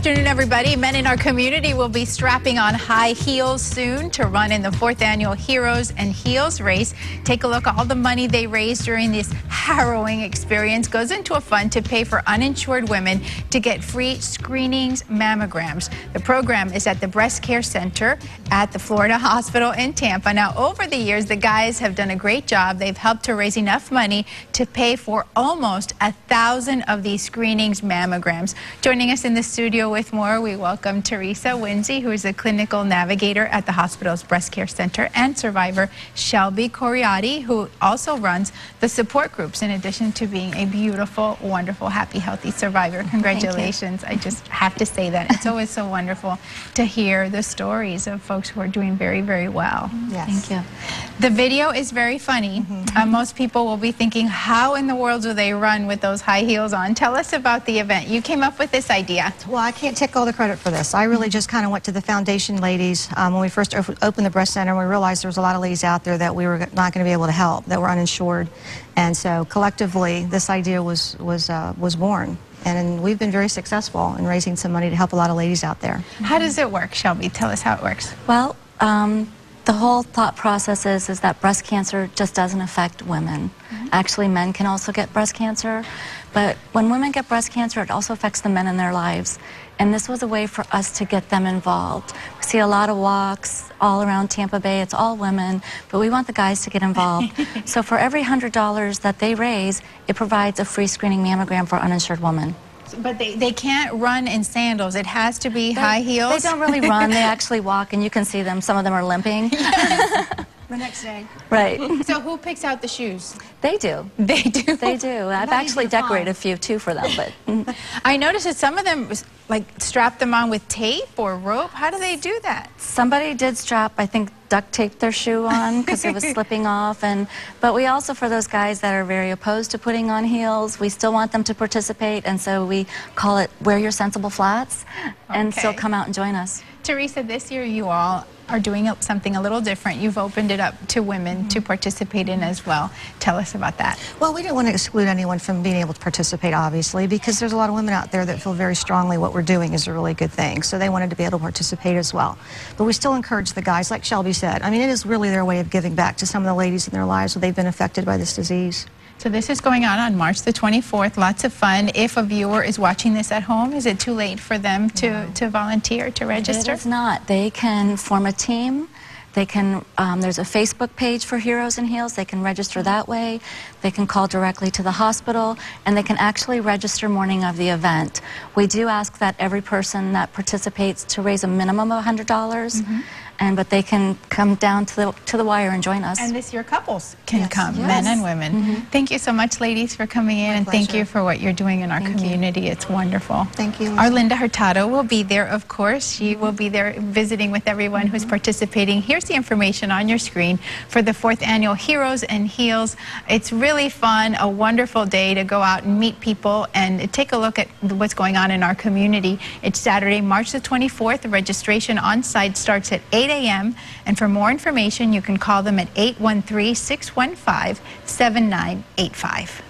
afternoon, everybody. Men in our community will be strapping on high heels soon to run in the 4th annual Heroes and Heels race. Take a look at all the money they raised during this harrowing experience goes into a fund to pay for uninsured women to get free screenings, mammograms. The program is at the Breast Care Center at the Florida Hospital in Tampa. Now, over the years, the guys have done a great job. They've helped to raise enough money to pay for almost 1,000 of these screenings, mammograms. Joining us in the studio with more, we welcome Teresa Winsey, who is a clinical navigator at the hospital's Breast Care Center, and survivor Shelby Coriati, who also runs the support groups, in addition to being a beautiful, wonderful, happy, healthy survivor. Congratulations. I just have to say that. It's always so wonderful to hear the stories of folks who are doing very, very well. Yes. Thank you. The video is very funny. Most people will be thinking, how in the world do they run with those high heels on? Tell us about the event. You came up with this idea. Well, I can't take all the credit for this. I really just kind of went to the foundation ladies when we first opened the breast center, and we realized there was a lot of ladies out there that we were not going to be able to help, that were uninsured. And so collectively, this idea was born. And we've been very successful in raising some money to help a lot of ladies out there. How does it work, Shelby? Tell us how it works. Well, the whole thought process is that breast cancer just doesn't affect women. Actually, men can also get breast cancer, but when women get breast cancer, it also affects the men in their lives. And this was a way for us to get them involved. We see a lot of walks all around Tampa Bay. It's all women, but we want the guys to get involved. So for every $100 that they raise, it provides a free screening mammogram for uninsured women. But they can't run in sandals. It has to be high heels. They don't really run. They actually walk, and you can see them. Some of them are limping. The next day. Right. So who picks out the shoes? They do. They do? They do. I've actually decorated a few, too, for them. But I noticed that some of them, like, strap them on with tape or rope. How do they do that? Somebody did strap, I think, duct tape their shoe on because it was slipping off. But we also, for those guys that are very opposed to putting on heels, we still want them to participate, and so we call it Wear Your Sensible Flats, and still come out and join us. Teresa, this year you all are doing something a little different. You've opened it up to women to participate in as well. Tell us about that. Well, we didn't want to exclude anyone from being able to participate, obviously, because there's a lot of women out there that feel very strongly what we're doing is a really good thing. So they wanted to be able to participate as well. But we still encourage the guys, like Shelby said. I mean, it is really their way of giving back to some of the ladies in their lives where they've been affected by this disease. So this is going on March the 24th. Lots of fun. If a viewer is watching this at home, is it too late for them to volunteer, to register? It is not. They can form a team. They can, there's a Facebook page for Heroes and Heels. They can register that way. They can call directly to the hospital, and they can actually register morning of the event. We do ask that every person that participates to raise a minimum of $100, but they can come down to the wire and join us. And this year couples can come, men and women. Thank you so much, ladies, for coming in, and thank you for what you're doing in our community. It's wonderful. Thank you. Our Linda Hurtado will be there, of course. She will be there visiting with everyone who's participating. Here's the information on your screen for the 4th annual Heroes and Heels. It's really fun, a wonderful day to go out and meet people and take a look at what's going on in our community. It's Saturday, March the 24th. The registration on site starts at 8 a.m. And for more information, you can call them at 813-615-7985.